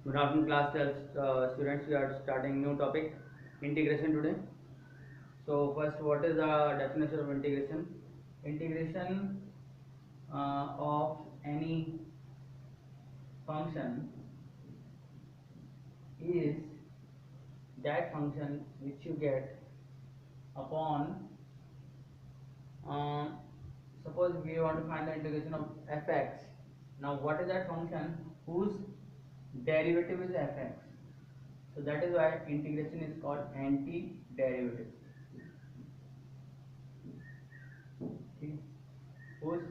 Good afternoon, class 12 students. We are starting new topic, integration today. So first, what is the definition of integration? Integration of any function is that function which you get upon. Uh, Suppose we want to find the integration of fx. Now, what is that function whose derivative is fx? So that is why integration is called anti-derivative. Okay. Whose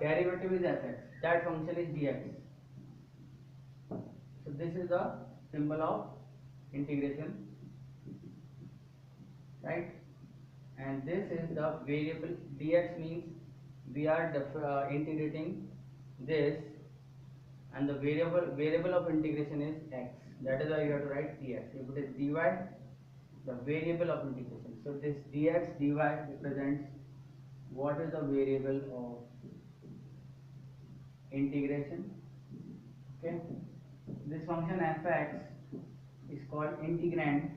derivative is fx, that function is dx. So this is the symbol of integration, right? And this is the variable. Dx means we are integrating this, and the variable of integration is x. That is why you have to write dx. If it is dy, the variable of integration. So this dx dy represents what is the variable of integration. Okay, this function fx is called integrand.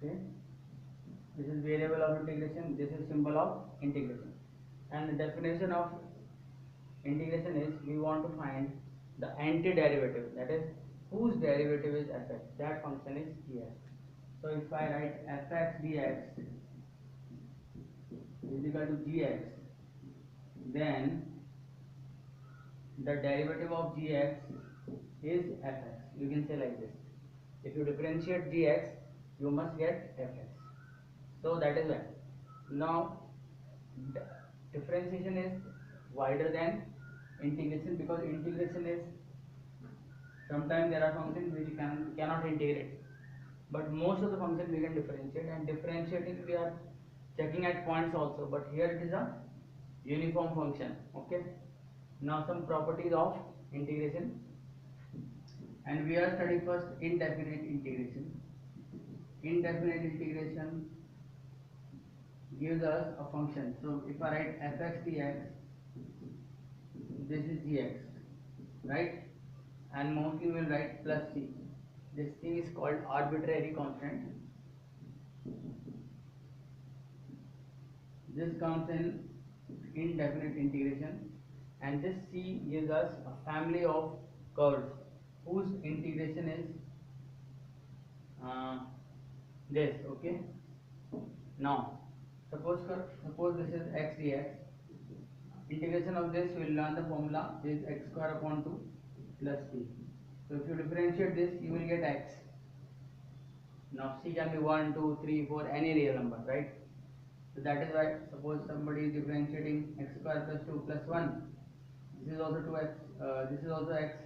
Okay, this is variable of integration, this is symbol of integration. And the definition of integration is we want to find the antiderivative, that is whose derivative is fx, that function is dx. So if I write fx dx is equal to gx, then the derivative of gx is fx. You can say like this: if you differentiate gx, you must get fx. So that is why now differentiation is wider than integration, because integration is sometimes there are functions which cannot integrate, but most of the functions we can differentiate, and differentiating we are checking at points also, but here it is a uniform function. Okay, now some properties of integration, and we are studying first indefinite integration. Indefinite integration gives us a function. So if I write fx dx, this is gx, right? And mostly we will write plus c. This thing is called arbitrary constant. This comes in indefinite integration, and this c gives us a family of curves whose integration is this. Okay. Now, suppose this is x dx. Integration of this, we will learn the formula is x square upon 2 plus c. So if you differentiate this, you will get x. Now c can be 1, 2, 3, 4, any real number, right? So that is why suppose somebody is differentiating x square plus 2 plus 1. This is also 2x. This is also x,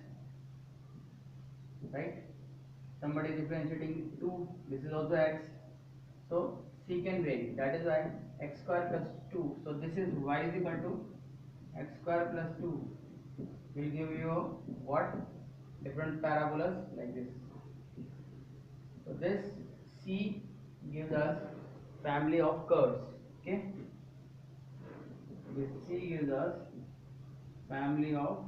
right? Somebody is differentiating 2. This is also x. So c can vary. That is why x square plus 2. So this is y is equal to x square plus 2 will give you what? Different parabolas like this. So this c gives us family of curves. Okay, this c gives us family of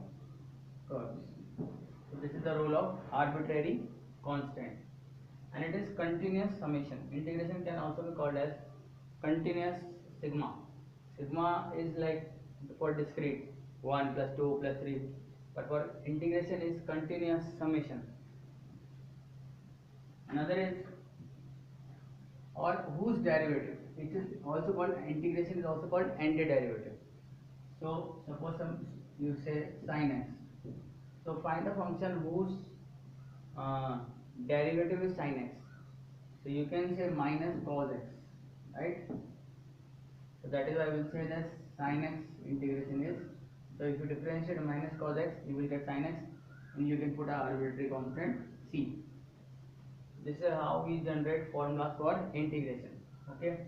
curves. So this is the role of arbitrary constant, and it is continuous summation. Integration can also be called as continuous sigma. Sigma is like for discrete 1 plus 2 plus 3, but for integration is continuous summation. Another is, or whose derivative, which is also called integration, is also called antiderivative. So suppose you say sin x. So find a function whose uh, derivative is sin x. So you can say minus cos x, right? So that is why I will say that sin x integration is. So if you differentiate minus cos x, you will get sin x, and you can put an arbitrary constant c. This is how we generate formulas for integration. Okay.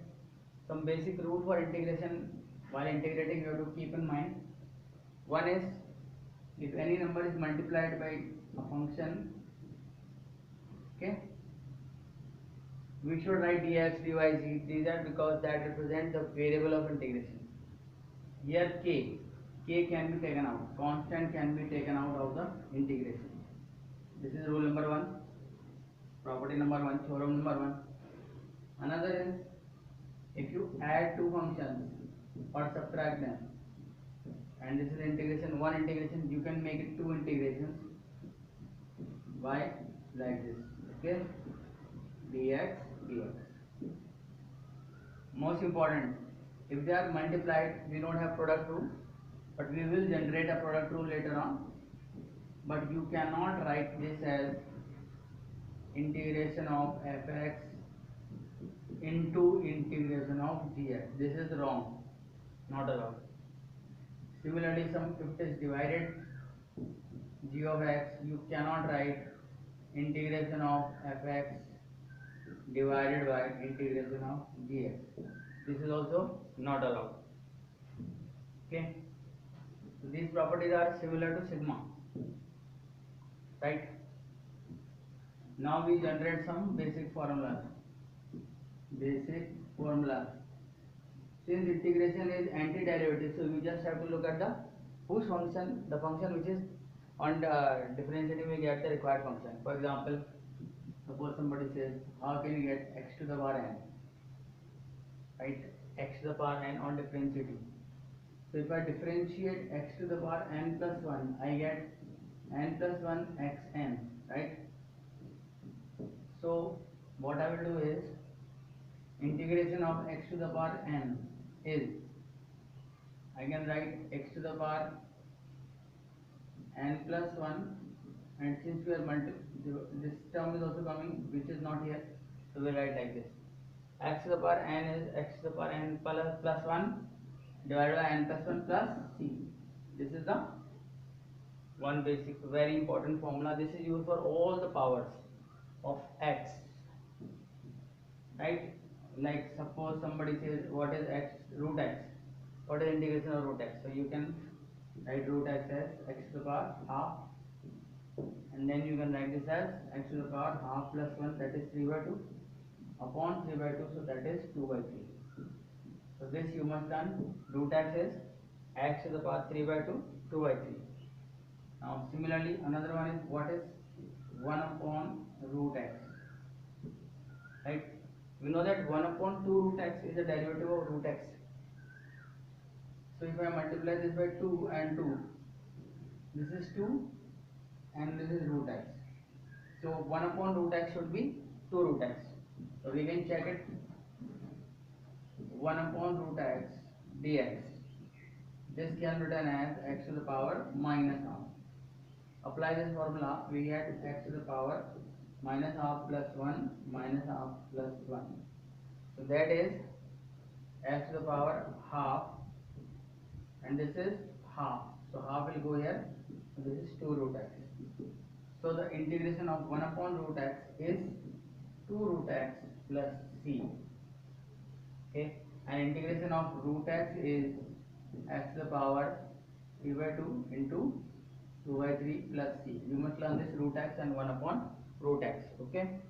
Some basic rule for integration while integrating you have to keep in mind. One is, if any number is multiplied by a function, okay, we should write dx, dy, z. These are because that represent the variable of integration. Here k, k can be taken out, constant can be taken out of the integration. This is rule number 1, property number 1, theorem number 1. Another is, if you add two functions or subtract them, and this is integration 1 integration, you can make it two integrations by like this, okay, dx dx. Most important, if they are multiplied, we don't have product rule, but we will generate a product rule later on. But you cannot write this as integration of fx into integration of gx. This is wrong, not allowed. Similarly, if it is divided g of x, you cannot write integration of fx divided by integration of gx. This is also not allowed. Okay. So these properties are similar to sigma, right? Now we generate some basic formulas. Basic formula. Since integration is anti-derivative, so we just have to look at the whose function, the function which is on the differentiating, we get the required function. For example, suppose somebody says, how can you get x to the power n? Right? X to the power n on differentiating. So if I differentiate x to the power n plus 1, I get n plus 1 xn, right? So what I will do is, integration of x to the power n is, I can write x to the power n plus 1, and since we are this term is also coming which is not here, so we write like this, x to the power n is x to the power n plus 1 divided by n plus 1 plus c. This is the one basic very important formula. This is used for all the powers of x, right? Like suppose somebody says, what is x, root x, what is integration of root x? So you can write root x as x to the power half, and then you can write this as x to the power half plus 1, that is 3 by 2 upon 3 by 2, so that is 2 by 3. So this you must learn. Root x is x to the power 3 by 2, 2 by 3. Now similarly, another one is, what is 1 upon root x, right? We know that 1 upon 2 root x is a derivative of root x. So if I multiply this by 2 and 2, this is 2 and this is root x. So 1 upon root x should be 2 root x. So we can check it. 1 upon root x dx. This can be written as x to the power minus half. Apply this formula, we get x to the power minus half plus 1 minus half plus 1. So that is x to the power half, and this is half. So half will go here. So this is 2 root x. So the integration of 1 upon root x is 2 root x plus c. Okay, and integration of root x is x to the power 3 by 2 into 2 by 3 plus c. You must learn this root x and 1 upon root x. Okay.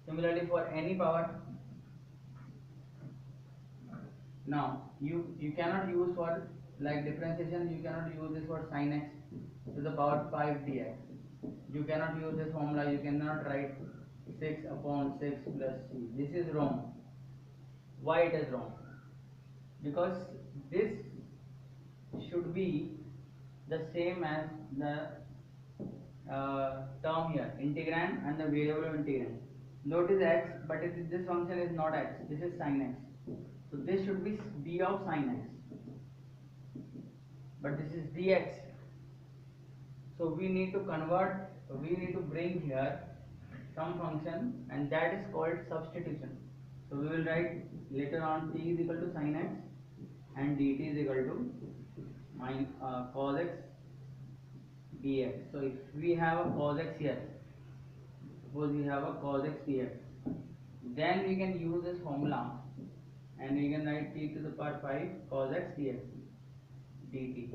Similarly, for any power, now you cannot use for like differentiation, you cannot use this for sin x to the power 5 dx. You cannot use this formula. You cannot write 6 upon 6 plus c. This is wrong. Why it is wrong? Because this should be the same as the term here, integrand and the variable of integrand. Note is x, but this function is not x, this is sin x. So this should be d of sin x, but this is dx. So we need to convert, we need to bring here some function, and that is called substitution. So we will write later on t is equal to sin x and dt is equal to cos x dx. So if we have a cos x here, suppose we have a cos x dx, then we can use this formula and we can write t to the power 5 cos x dx dt.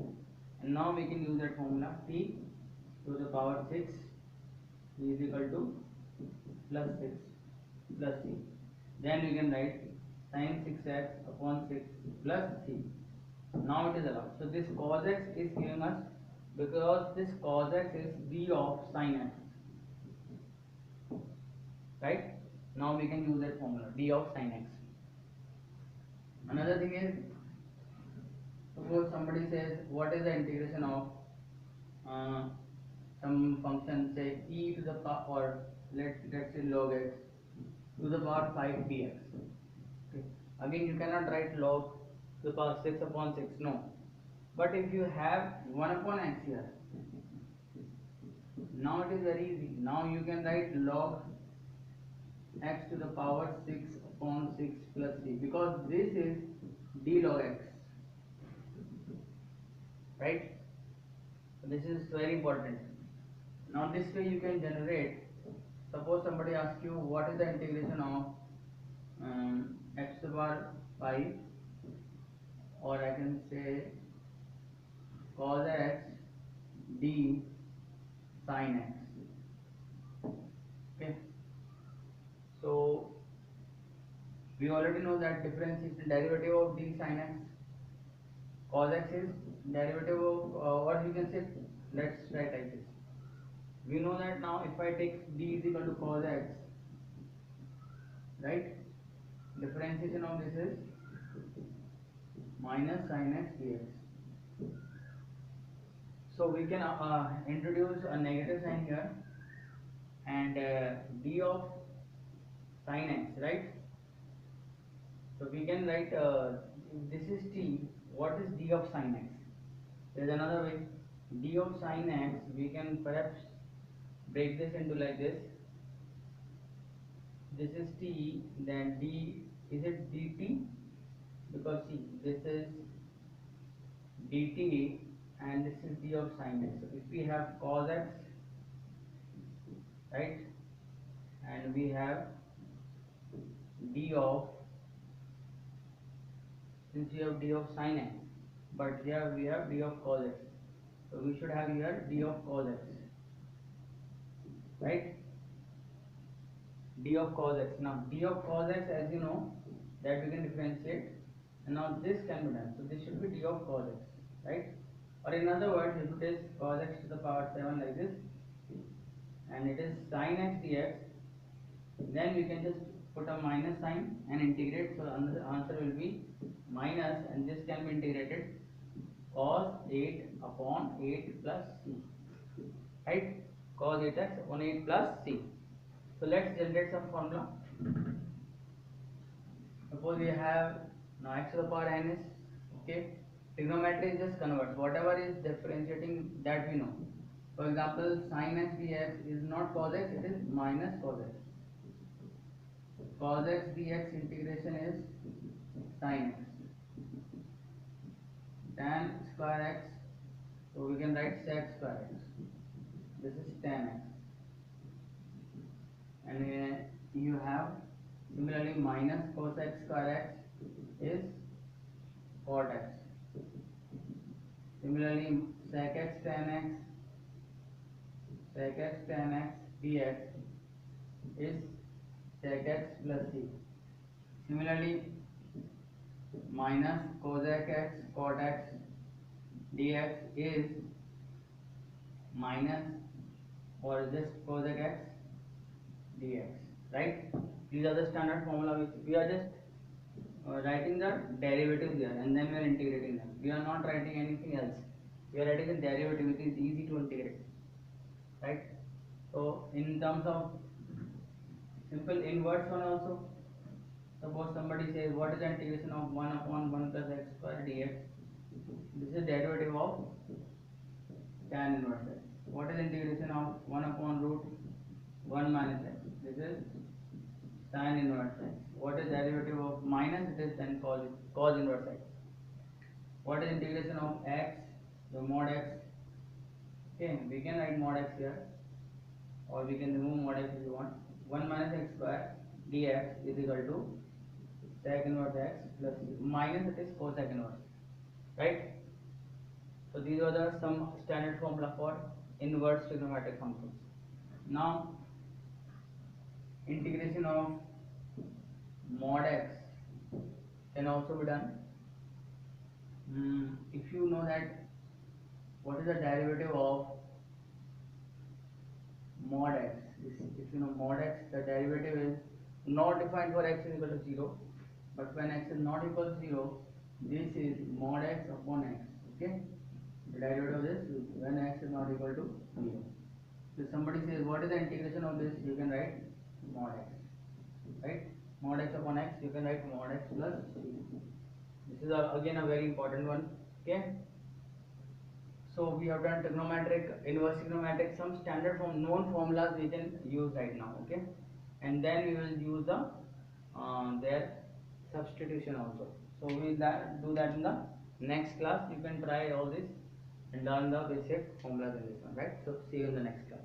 And now we can use that formula, t to the power 6 is equal to plus 6 plus c. Then we can write sin 6x upon 6 plus c. Now it is allowed. So this cos x is giving us, because this cos x is d of sin x, right? Now we can use that formula d of sin x. Another thing is, suppose somebody says what is the integration of uh, some function, say e to the power, or let's say log x to the power 5 dx. Okay. Again, you cannot write log to the power 6 upon 6, no. But if you have 1 upon x here, now it is very easy. Now you can write log x to the power 6 upon 6 plus c, because this is d log x, right? So this is very important. Now this way you can generate, suppose somebody asks you what is the integration of x to the power 5, or I can say cos x d sin x. Okay, so we already know that difference is the derivative of d sin x. Cos x is derivative of, or you can say, let's write like this. We know that now if I take d is equal to cos x, right? Differentiation of this is minus sin x dx. So we can introduce a negative sign here, and d of sin x, right? So we can write, if this is t, what is d of sin x? There is another way. D of sin x, we can perhaps break this into like this. This is t, then d, is it dt? Because see, this is dt and this is d of sin x. So if we have cos x, right, and we have d of, since we have d of sin x, but here we have d of cos x, so we should have here d of cos x, right? D of cos x. Now d of cos x, as you know, that we can differentiate, and now this can be done. So this should be d of cos x, right? Or in other words, if it is cos x to the power 7 like this, and it is sin x dx, then we can just put a minus sign and integrate. So the answer will be minus, and this can be integrated, cos 8 upon 8 plus c, right? Cos 8x upon 8 plus c. So let's generate some formula. Suppose we have now x to the power n is, okay. Trigonometry is just converts. Whatever is differentiating, that we know. For example, sin x dx is not cos x, it is minus cos x. Cos x dx integration is sin x. Tan square x, so we can write sec square x. This is tan x. And you have similarly minus cos x square x is cot x. Similarly, sec x tan x dx is sec x plus c. Similarly, minus cosec x cot x dx is minus or just cosec x dx, right? These are the standard formula which we are just writing the derivatives here, and then we are integrating them. We are not writing anything else. We are writing the derivative which is easy to integrate, right? So in terms of simple inverse one also, suppose somebody says what is the integration of 1 upon 1 plus x square dx? This is derivative of tan inverse x. What is integration of 1 upon root 1 minus x? This is sin inverse x. What is derivative of minus? It is then cos inverse x. What is integration of x? The mod x. Okay, we can write mod x here, or we can remove mod x if you want. 1 minus x square dx is equal to sec inverse x plus minus it is cosec inverse, right? So these are the some standard formula for inverse trigonometric functions. Now integration of mod x can also be done. If you know that what is the derivative of mod x, if you know mod x, the derivative is not defined for x is equal to 0, but when x is not equal to 0, this is mod x upon x. Okay, the derivative of this when x is not equal to 0. So somebody says what is the integration of this, you can write mod x, right? Mod x upon x, you can write mod x plus c. This is again a very important one. Okay, so we have done trigonometric, inverse trigonometric, some standard form known formulas we can use right now. Okay, and then we will use the their substitution also. So we will do that in the next class. You can try all this and learn the basic formulas in this one, right? So see you in the next class.